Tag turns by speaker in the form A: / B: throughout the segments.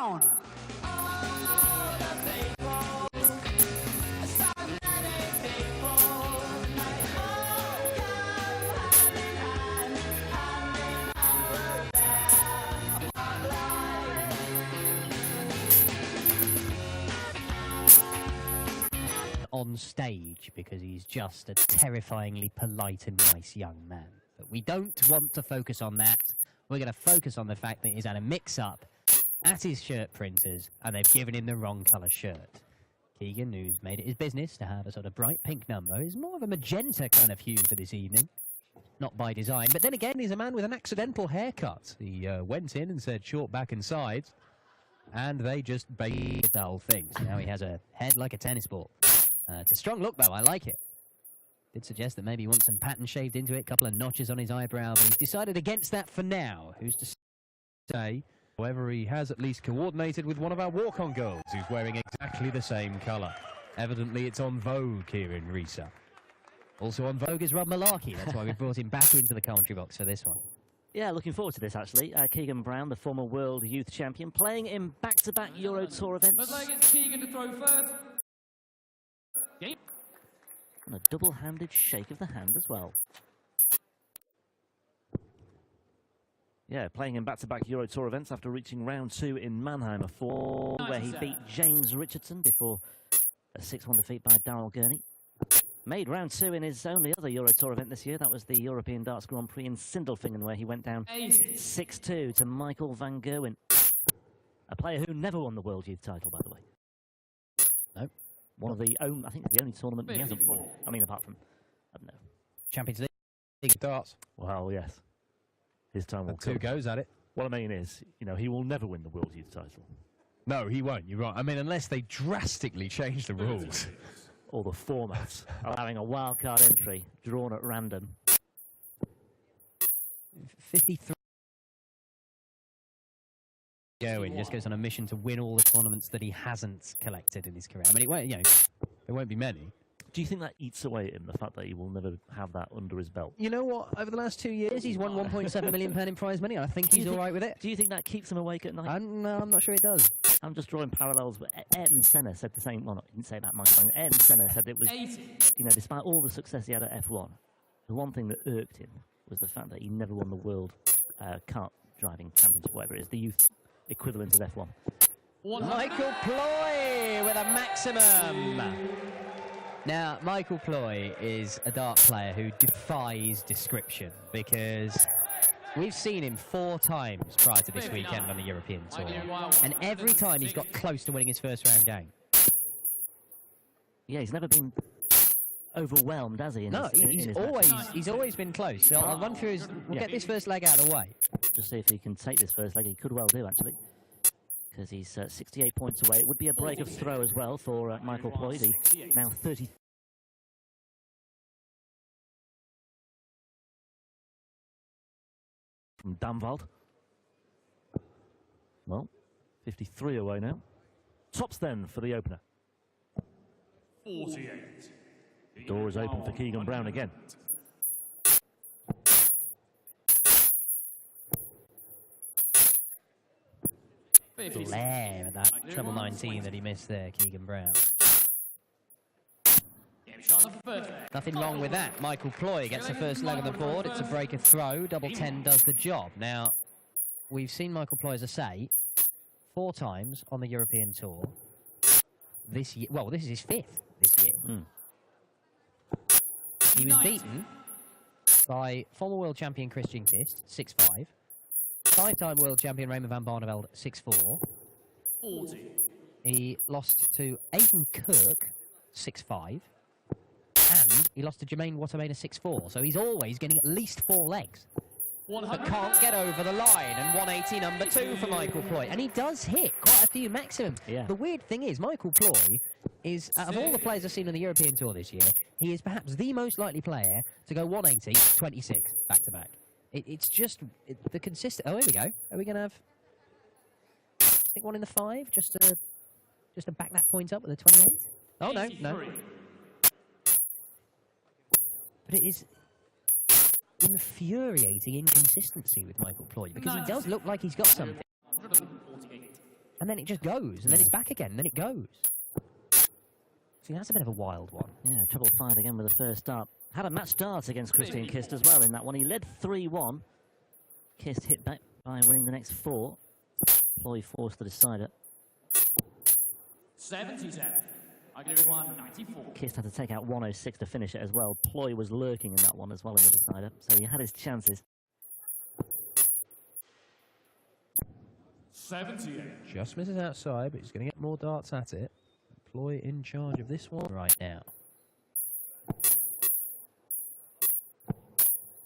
A: down.
B: On stage because he's just a terrifyingly polite and nice young man. But we don't want to focus on that. We're going to focus on the fact that he's had a mix-up at his shirt printers and they've given him the wrong colour shirt. Keegan, who's made it his business to have a sort of bright pink number, is more of a magenta kind of hue for this evening. Not by design, but then again, he's a man with an accidental haircut. He went in and said short back and sides, and they just baked the whole thing. So now he has a head like a tennis ball. It's a strong look, though. I like it. Did suggest that maybe he wants some pattern shaved into it, a couple of notches on his eyebrow, but he's decided against that for now. Who's to say? However, he has at least coordinated with one of our walk-on girls who's wearing exactly the same colour. Evidently, it's on vogue here in Risa. Also on vogue is Rob Malarkey. That's why we brought him back into the commentary box for this one.
C: Yeah, looking forward to this, actually. Keegan Brown, the former world youth champion, playing in back-to-back Euro Tour events.
D: Looks like it's Keegan to throw first. Game.
C: And a double-handed shake of the hand as well. Yeah, playing in back-to-back Euro Tour events after reaching round 2 in Mannheim, a 4 where he beat James Richardson before a 6-1 defeat by Darrell Gurney. Made round 2 in his only other Euro Tour event this year. That was the European Darts Grand Prix in Sindelfingen, where he went down 6-2 to Michael van Gerwen, a player who never won the World Youth title, by the way.
B: No.
C: One of the only, I think, the only tournament he hasn't won. I mean, apart from, I don't know.
B: Champions League darts.
C: Well, yes. His time will come.
B: 2 goes at it.
C: What I mean is, you know, he will never win the World Youth title.
B: No, he won't. You're right. I mean, unless they drastically change the rules.
C: Or the formats, allowing a wildcard entry drawn at random.
B: 53. Gerwin just goes on a mission to win all the tournaments that he hasn't collected in his career. I mean, it won't, you know, there won't be many.
C: Do you think that eats away at him, the fact that he will never have that under his belt?
B: You know what? Over the last 2 years, he's won £1.7 million in prize money. I think he's all right with it.
C: Do you think that keeps him awake at night?
B: I'm not sure it does.
C: I'm just drawing parallels. But Ayrton Senna said the same. Well, he didn't say that, Michael. Ayrton Senna said it was, you know, despite all the success he had at F1, the one thing that irked him was the fact that he never won the world kart driving championship, whatever it is, the youth equivalent of F1.
B: Michael Plooy with a maximum. Now, Michael Plooy is a dart player who defies description because we've seen him 4 times prior to this weekend on the European Tour, and every time he's got close to winning his first round game.
C: Yeah, he's never been overwhelmed, has he?
B: He's always been close. So I'll run through his. We'll get this first leg out of the way.
C: Just see if he can take this first leg. He could well do, actually, because he's 68 points away. It would be a break of throw as well for Michael Plooy, the now 30. From Damwald. Well, 53 away now. Tops then for the opener.
D: 48.
C: Door is open for Keegan Brown again.
B: Glare at that treble 19 that he missed there, Keegan Brown. Nothing wrong with that. Michael Plooy gets the first leg on the board. It's a break of throw. Double 10 does the job. Now, we've seen Michael Plooy, as I say, 4 times on the European Tour this year. Well, this is his 5th this year. He was beaten by former world champion Christian Kist, 6-5. 5-time world champion Raymond van Barneveld, 6-4.
D: 40.
B: He lost to Aidan Kirk, 6-5. And he lost to Jermaine Watermain, 6-4. So he's always getting at least 4 legs. But can't get over the line. And 180 number 2 for Michael Plooy. And he does hit quite a few maximums.
C: Yeah.
B: The weird thing is, Michael Plooy is, out of all the players I've seen on the European Tour this year, he is perhaps the most likely player to go 180, 26, back-to-back. It's just the consistent... Oh, here we go. Are we going to have... stick one in the 5, just to back that point up with a 28? Oh, no. But it is infuriating inconsistency with Michael Plooy, because he does look like he's got something. and then it just goes, and then it's back again, and then it goes. See, that's a bit of a wild one.
C: Yeah, treble 5 again with the first start. Had a match start against Christian Kist as well in that one. He led 3-1. Kist hit back by winning the next 4. Plooy forced the decider.
D: 77. I give it 194.
C: Kist had to take out 106 to finish it as well. Plooy was lurking in that one as well in the decider, so he had his chances.
D: 78.
B: Just misses outside, but he's going to get more darts at it. Plooy in charge of this one right now.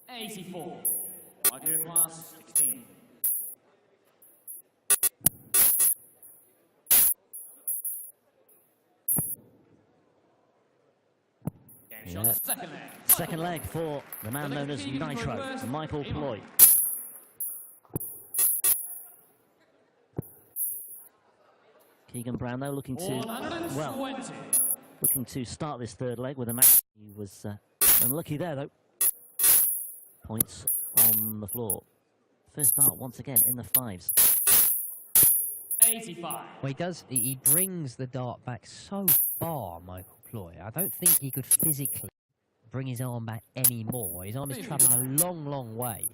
D: 84. I give it 116.
C: Yeah.
D: Second leg.
C: Second leg for the man known as Nitro, Michael Plooy. Keegan Brown, though, looking to start this third leg with a match. He was unlucky there, though. Points on the floor. First start once again in the 5s.
D: 85.
B: Well, he brings the dart back so far, Michael Plooy. I don't think he could physically bring his arm back anymore. His arm is travelling a long, long way.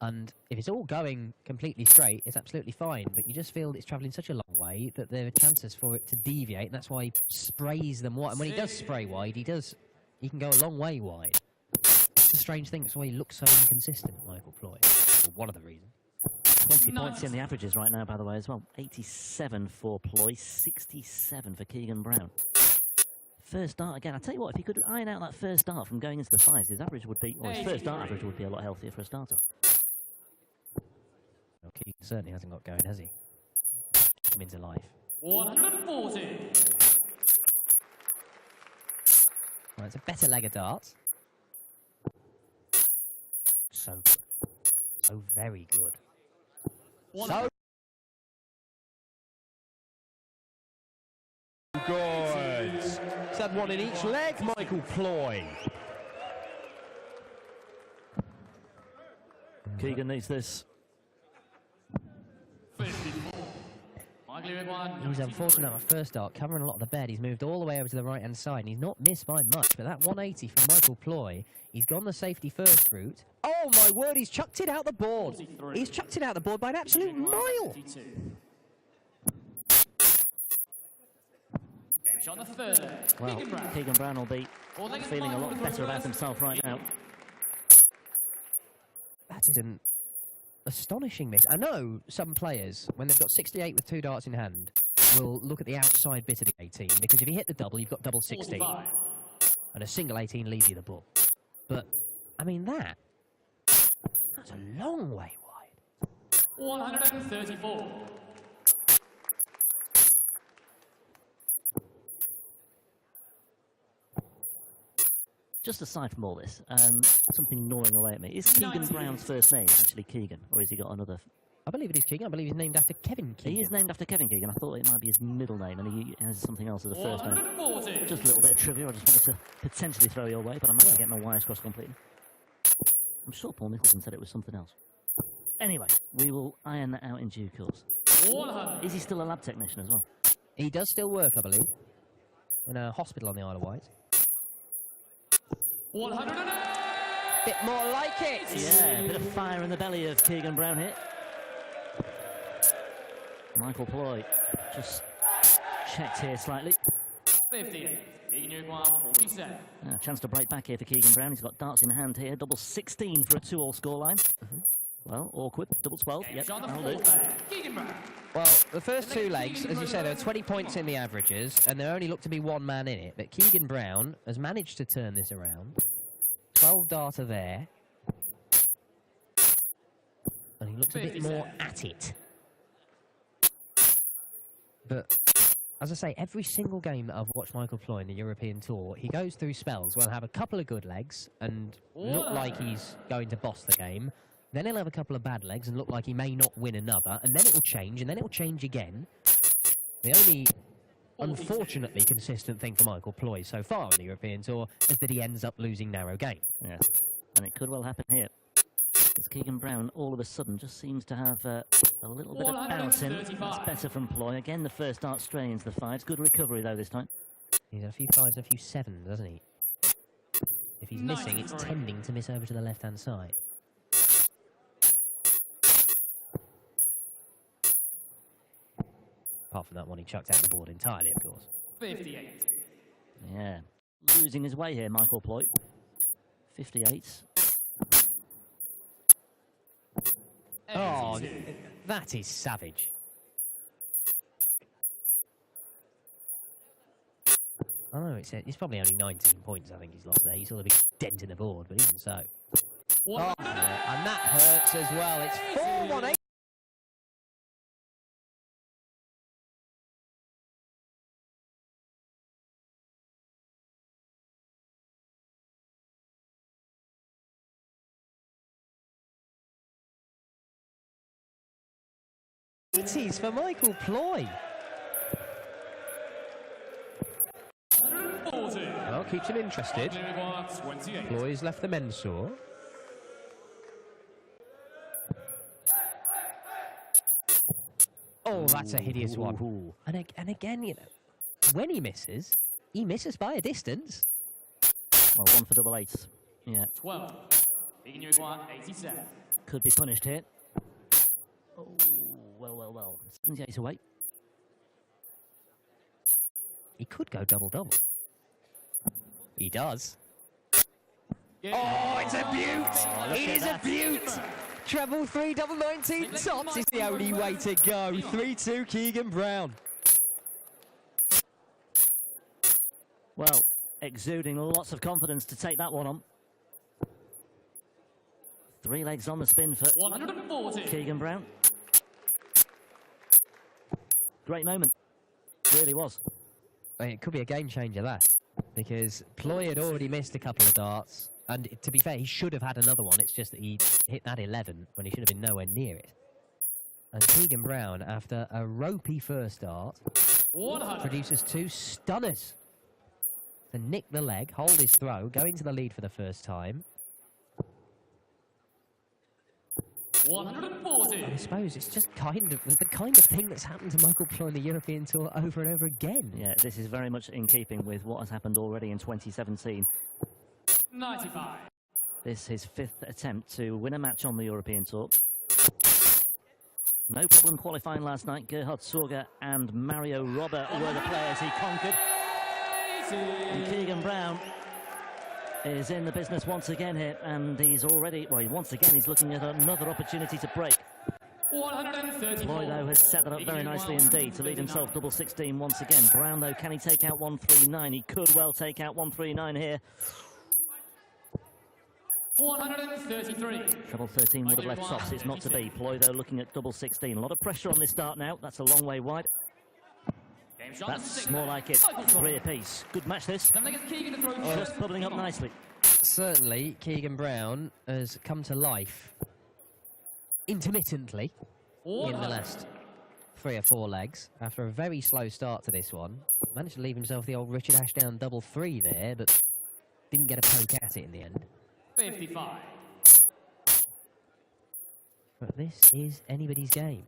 B: And if it's all going completely straight, it's absolutely fine. But you just feel it's travelling such a long way that there are chances for it to deviate, and that's why he sprays them wide. And when he does spray wide, he can go a long way wide. It's a strange thing. That's why he looks so inconsistent, Michael Plooy. Well, one of the reasons.
C: 20 points in the averages right now, by the way, as well. 87 for Plooy, 67 for Keegan Brown. First start again. I tell you what, if he could iron out that first start from going into the 5s, his average would be, or his first start average would be a lot healthier for a starter.
B: Well, Keegan certainly hasn't got going, has he? Come into life.
D: 140.
B: Well, it's a better leg of darts. So good. So very good. So good. He's had one in each leg, Michael Plooy.
C: Keegan needs this.
D: 54. I give it 1.
B: He's unfortunate at first start, covering a lot of the bed. He's moved all the way over to the right-hand side, and he's not missed by much. But that 180 from Michael Plooy, he's gone the safety first route. Oh, my word, he's chucked it out the board.
D: 43.
B: He's chucked it out the board by an absolute mile.
D: 52. On the third leg.
C: Well, Keegan Brown will be feeling a lot better about himself right now.
B: That is an astonishing miss. I know some players, when they've got 68 with 2 darts in hand, will look at the outside bit of the 18, because if you hit the double, you've got double 16.
D: 45.
B: And a single 18 leaves you the ball. But, I mean, that's a long way wide.
D: 134.
C: Just aside from all this, something gnawing away at me. Is Keegan Brown's first name actually Keegan, or has he got another?
B: I believe it is Keegan. I believe he's named after Kevin Keegan.
C: He is named after Kevin Keegan. I thought it might be his middle name, and he has something else as a first name.
D: 140.
C: Just a little bit of trivia I just wanted to potentially throw your way, but I'm not getting my wires crossed completely. I'm sure Paul Nicholson said it was something else. Anyway, we will iron that out in due course.
D: 100.
C: Is he still a lab technician as well?
B: He does still work, I believe, in a hospital on the Isle of Wight.
D: 108.
B: Bit more like it.
C: Yeah, a bit of fire in the belly of Keegan Brown here. Michael Plooy just checked here slightly.
D: 50. Keegan 147.
C: Chance to break back here for Keegan Brown. He's got darts in hand here. Double 16 for a 2-all scoreline. Well, awkward. Double 12. Yep, that'll do.
D: Keegan Brown.
B: Well, the first 2 legs, as you said, there are 20 points in the averages, and there only looked to be 1 man in it. But Keegan Brown has managed to turn this around. 12 darter there. And he looks a bit more at it. But, as I say, every single game that I've watched Michael Plooy in the European Tour, he goes through spells where he'll have a couple of good legs and look like he's going to boss the game. Then he'll have a couple of bad legs and look like he may not win another, and then it'll change, and then it'll change again. The only unfortunately consistent thing for Michael Plooy so far on the European Tour is that he ends up losing narrow game.
C: Yeah, and it could well happen here. As Keegan Brown all of a sudden just seems to have a little bit of bouncing. That's better from Plooy. Again, the first dart straight into the fives. Good recovery though this time.
B: He's had a few fives and a few sevens, hasn't he? If he's missing, it's tending to miss over to the left-hand side. Apart from that one, he chucked out the board entirely, of course.
D: 58.
C: Yeah, losing his way here, Michael Plooy. 58.
B: Oh, that is savage. Oh, it's probably only 19 points, I think he's lost there. He's got a big dent in the board, but even so. Oh, yeah, and that hurts as well. It's 4-1-8. It is for Michael Plooy. Well, keeps him interested. Plooy's left the men's sore. Oh, that's a hideous one.
C: Ooh.
B: And again, you know, when he misses by a distance.
C: Well, one for double eights. Yeah.
D: 12. Keegan, you require 87.
C: Could be punished here. Oh, well. 78 away.
B: He could go double-double. He does.
D: Yeah.
B: Oh, it's a beaut! It is a beaut! Treble 3, double 19 tops is the only way to go. 3-2 Keegan Brown.
C: Well, exuding lots of confidence to take that one on. 3 legs on the spin for
D: 140.
C: Keegan Brown. Great moment. Really was.
B: It could be a game changer, that. Because Plooy had already missed a couple of darts. And to be fair, he should have had another one. It's just that he hit that 11 when he should have been nowhere near it. And Keegan Brown, after a ropey first dart,
D: 100.
B: produces 2 stunners. To nick the leg, hold his throw, go into the lead for the first time.
D: 140.
B: I suppose it's just the kind of thing that's happened to Michael Plooy on the European Tour over and over again.
C: Yeah, this is very much in keeping with what has happened already in 2017.
D: 95.
C: This is his 5th attempt to win a match on the European Tour. No problem qualifying last night. Gerhard Sorger and Mario Robert were the players he conquered. And Keegan Brown is in the business once again here, and he's already, well, once again he's looking at another opportunity to break.
D: 134.
C: Plooy, though, has set that up very nicely indeed to leave himself double 16 once again. Brown, though, can he take out 139? He could well take out 139 here.
D: 133.
C: Treble 13 would have left tops. It's not to be. Plooy, though, looking at double 16. A lot of pressure on this start now. That's a long way wide. That's more like it. 3 apiece. Good match, this. Just bubbling up nicely.
B: Certainly, Keegan Brown has come to life intermittently in the last 3 or 4 legs. After a very slow start to this one, managed to leave himself the old Richard Ashdown double 3 there, but didn't get a poke at it in the end.
D: 55.
B: But this is anybody's game.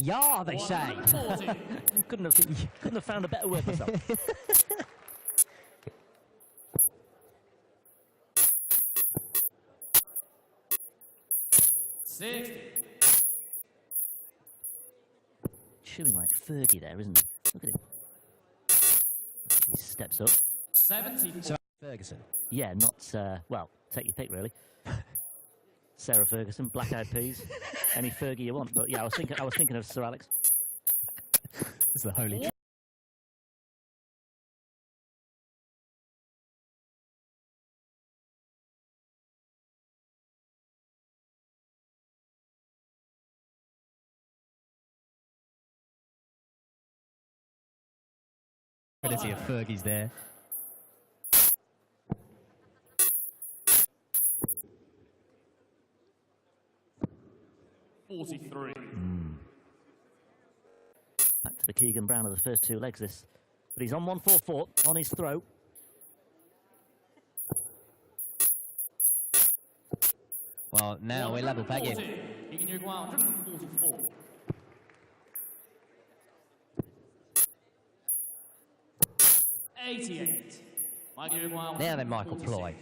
B: Yeah, they say.
C: couldn't have found a better word myself. Chewing like Fergie there, isn't he? Look at him. He steps up.
D: 74.
B: So Ferguson.
C: Yeah, not, well, take your pick, really. Sarah Ferguson, Black Eyed Peas, any Fergie you want. But yeah, I was thinking of Sir Alex.
B: It's the holy. Ability of Fergie's there. Back to the Keegan Brown of the first 2 legs, this. But he's on 144 on his throw. Well, now we're level pegging.
D: 140. Keegan, you require 144. $88. Mike, you require
B: Now then, Michael Plooy.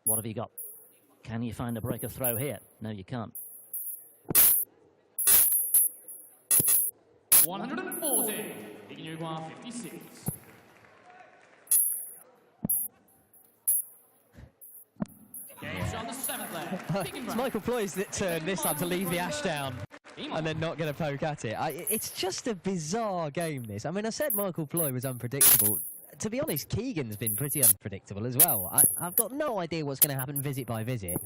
C: What have you got? Can you find a break of throw here? No, you can't.
D: 140. Keegan, you require 56. Game's on the 7th leg. Keegan
B: It's
D: Brown.
B: Michael Plooy's turn this time to leave the ash down and then not going to poke at it. It's just a bizarre game, this. I mean, I said Michael Plooy was unpredictable. To be honest, Keegan's been pretty unpredictable as well. I've got no idea what's going to happen visit by visit.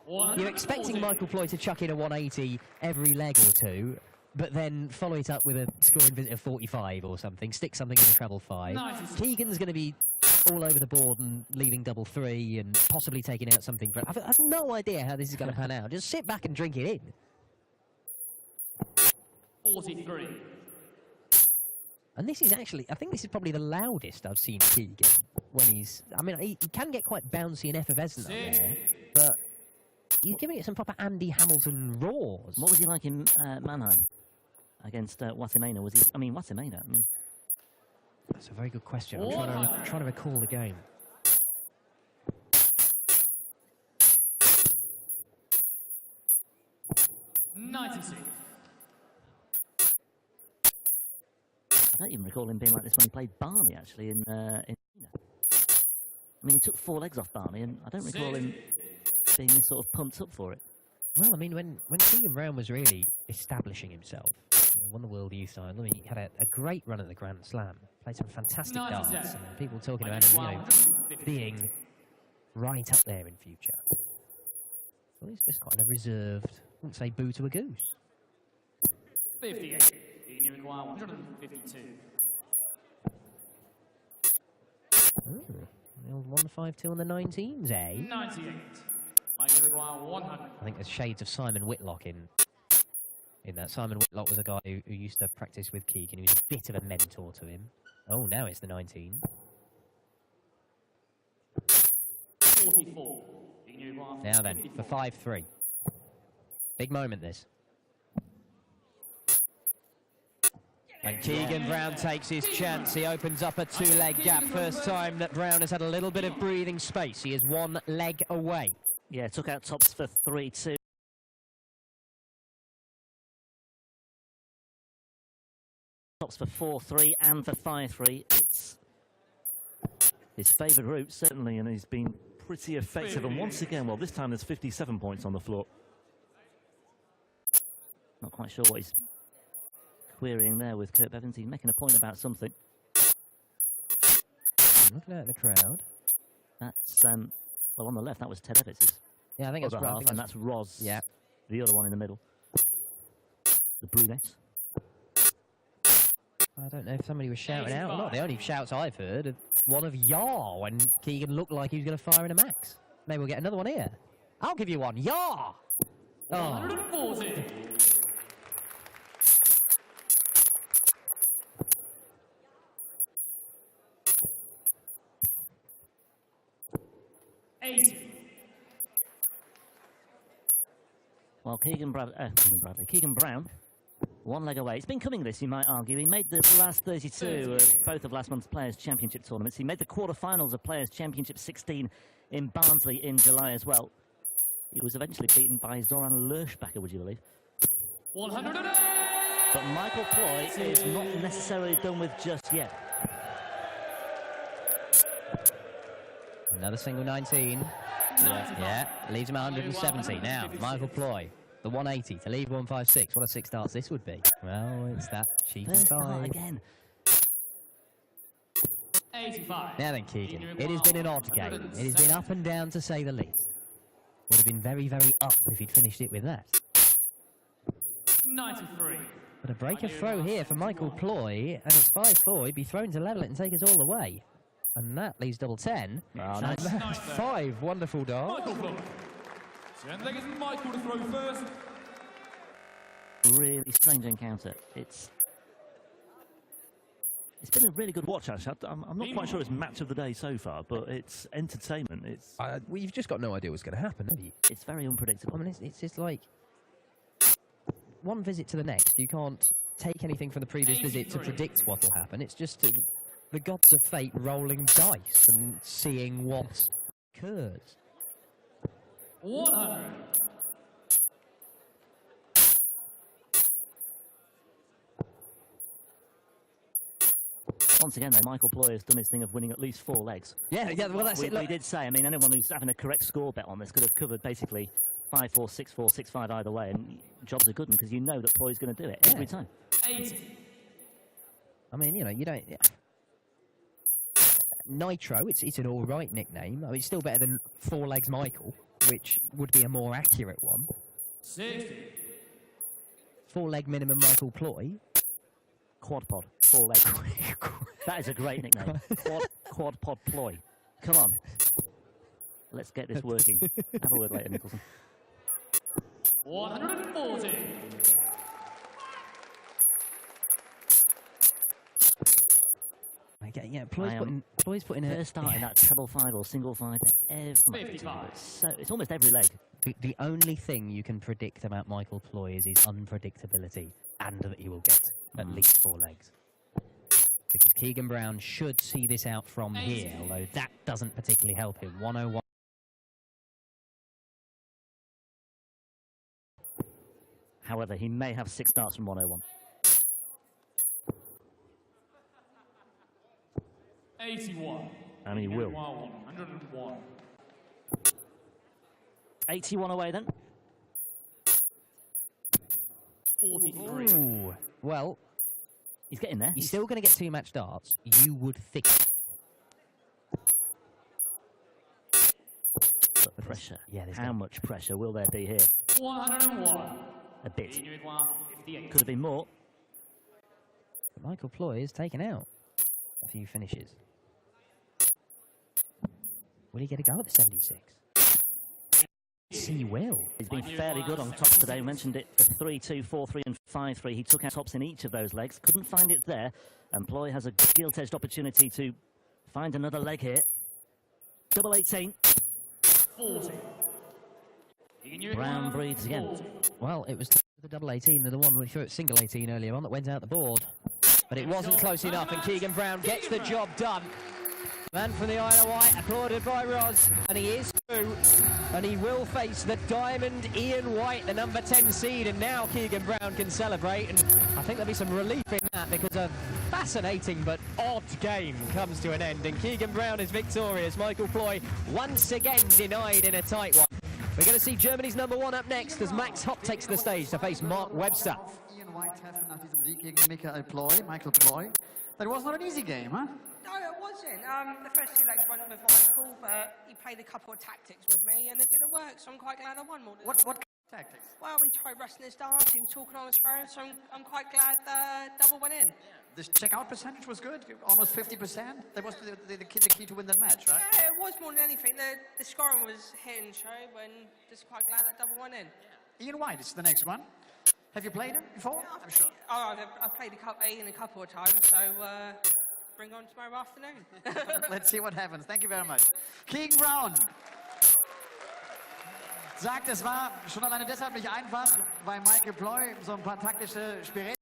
B: You're expecting Michael Plooy to chuck in a 180 every leg or two, but then follow it up with a scoring visit of 45 or something, stick something in a treble 5.
D: Nice.
B: Keegan's going to be all over the board and leaving double 3 and possibly taking out something. But I've no idea how this is going to pan out. Just sit back and drink it in.
D: 43.
B: And this is actually, I think this is probably the loudest I've seen Keegan when he's, I mean, he can get quite bouncy and effervescent up there, but he's giving it some proper Andy Hamilton roars.
C: What was he like in Mannheim against Wasimena? Was he? I mean, Wasimena. I mean,
B: That's a very good question. I'm trying to recall the game.
D: $96.
C: I don't even recall him being like this when he played Barney, actually, in I mean, he took 4 legs off Barney, and I don't recall him being this sort of pumped up for it.
B: Well, I mean, when Keegan Brown was really establishing himself, won the World Youth Title, I mean, he had a great run at the Grand Slam, played some fantastic darts, and people talking about him, being right up there in future. Well, he's just kind of reserved, I wouldn't say boo to a goose.
D: 58. You require 152.
B: The old 152 on the 19s, eh?
D: 98. Mike, you require 100.
B: I think there's shades of Simon Whitlock in that. Simon Whitlock was a guy who used to practice with Keegan. He was a bit of a mentor to him. Oh, now it's the 19.
D: 44. You require
B: Now then, for 5-3. Big moment, this. And Keegan Brown takes his chance. He opens up a 2-leg gap. First time that Brown has had a little bit of breathing space. He is 1 leg away.
C: Yeah, took out tops for 3-2. Tops for 4-3 and for 5-3. It's his favoured route, certainly, and he's been pretty effective. And once again, well, this time there's 57 points on the floor. Not quite sure what he's querying there with Kurt Bevins. He's making a point about something.
B: Looking out in the crowd.
C: That's, well, on the left, that was Ted Evans'
B: Yeah, I think it's
C: other half, and that's Roz,
B: yeah,
C: the other one in the middle. The brunette.
B: I don't know if somebody was shouting out or not. The only shouts I've heard are one of Yah when Keegan looked like he was going to fire in a max. Maybe we'll get another one here. I'll give you one. Yah! Oh.
D: 140.
C: Well, Keegan Brown, 1 leg away. It's been coming this, you might argue. He made the last 32 of both of last month's Players' Championship tournaments. He made the quarterfinals of Players' Championship 16 in Barnsley in July as well. He was eventually beaten by Zoran Lerschbacher, would you believe?
D: 108.
C: But Michael Plooy is not necessarily done with just yet.
B: Another single 19. Yeah, leaves him at 170. Now, Michael Plooy, the 180 to leave 156. What a 6 darts this would be. Well, it's that cheeky
C: First start
B: 5.
C: again.
D: 85.
B: Now then, Keegan, it has been an odd game. It has been up and down, to say the least. Would have been very, very up if he'd finished it with that.
D: 93.
B: But a break of throw here for Michael Plooy, and it's 5-4. He'd be thrown to level it and take us all the way. And that leaves double 10.
C: Oh,
B: And
C: nice.
B: that's 5 wonderful darts.
D: Michael Plooy. So end leg is Michael to throw first.
C: Really strange encounter. It's been a really good watch, actually. I'm not quite sure it's match of the day so far, but it's entertainment. It's
A: well, you've just got no idea what's going to happen, have you?
C: it's very unpredictable.
B: I mean, it's just like one visit to the next. You can't take anything from the previous visit to predict what will happen. It's just the gods of fate rolling dice and seeing what occurs.
D: 100.
C: Once again, though, Michael Plooy has done his thing of winning at least 4 legs.
B: Yeah, well, that's
C: We,
B: it. Look,
C: we did say, I mean, anyone who's having a correct score bet on this could have covered basically 5-4, 6-4, 6-5 either way, and jobs are good because you know that Plooy's going to do it every time.
D: 80.
B: I mean, you know, you don't. Nitro, it's an all right nickname. I mean, it's still better than Four Legs Michael, which would be a more accurate one.
D: 60.
B: 4 leg minimum Michael Plooy.
C: Quad pod, 4 legs. That is a great nickname. Quad pod Plooy. Come on. Let's get this working. Have a word later, Nicholson.
D: 140.
B: Okay, yeah, Plooy's putting
C: They're starting that treble 5 or single 5 every
D: 55.
C: So it's almost every leg.
B: The only thing you can predict about Michael Plooy is his unpredictability and that he will get at least 4 legs. Because Keegan Brown should see this out from here, although that doesn't particularly help him. 101.
C: However, he may have 6 starts from 101.
D: 81.
C: And he will.
D: 101.
C: 81 away then.
D: 43.
B: Ooh, well,
C: He's getting there.
B: he's still going to get 2 match darts, you would think.
C: But pressure.
B: Yeah, there's
C: How much pressure will there be here?
D: 101.
C: A bit.
D: 58.
C: Could have been more.
B: But Michael Plooy has taken out a few finishes. Will he get a go at the 76? Yes, he will.
C: He's been fairly good on tops today. We mentioned it, 3-2, 4-3 and 5-3. He took out tops in each of those legs. Couldn't find it there. And Plooy has a gilt-edged opportunity to find another leg here. Double 18.
D: 40.
C: Brown breathes again.
B: Well, it was the double 18 and the one we threw at single 18 earlier on that went out the board. But it wasn't close enough, and Keegan Brown gets the job done. Man from the Isle of Wight, applauded by Roz, and he is through, and he will face the Diamond Ian White, the number 10 seed, and now Keegan Brown can celebrate, and I think there'll be some relief in that because a fascinating but odd game comes to an end, and Keegan Brown is victorious. Michael Plooy once again denied in a tight one. We're going to see Germany's number 1 up next as Max Hopp takes the stage to face Mark Webster.
E: Ian White treffen nach diesem Sieg gegen Michael Plooy. That was not an easy game, huh?
F: No, it wasn't. The first 2 legs went with Michael, but he played a couple of tactics with me, and it didn't work, so I'm quite glad I won more than
E: What kind of tactics?
F: Well, we tried wrestling his darts, he was talking on his phone, so I'm quite glad the double went in.
E: The checkout percentage was good, almost 50%. That was the key to win that match, right?
F: Yeah, it was more than anything. The scoring was hit and show, but just quite glad that double went in.
E: Ian White is the next one. Have you played him before? I'm sure.
F: Oh, I've played Ian a couple of times, so bring on tomorrow afternoon.
E: Let's see what happens. Thank you very much. Keegan Brown sagt, es war schon alleine deshalb nicht einfach, weil Michael Plooy so ein paar taktische Spiräle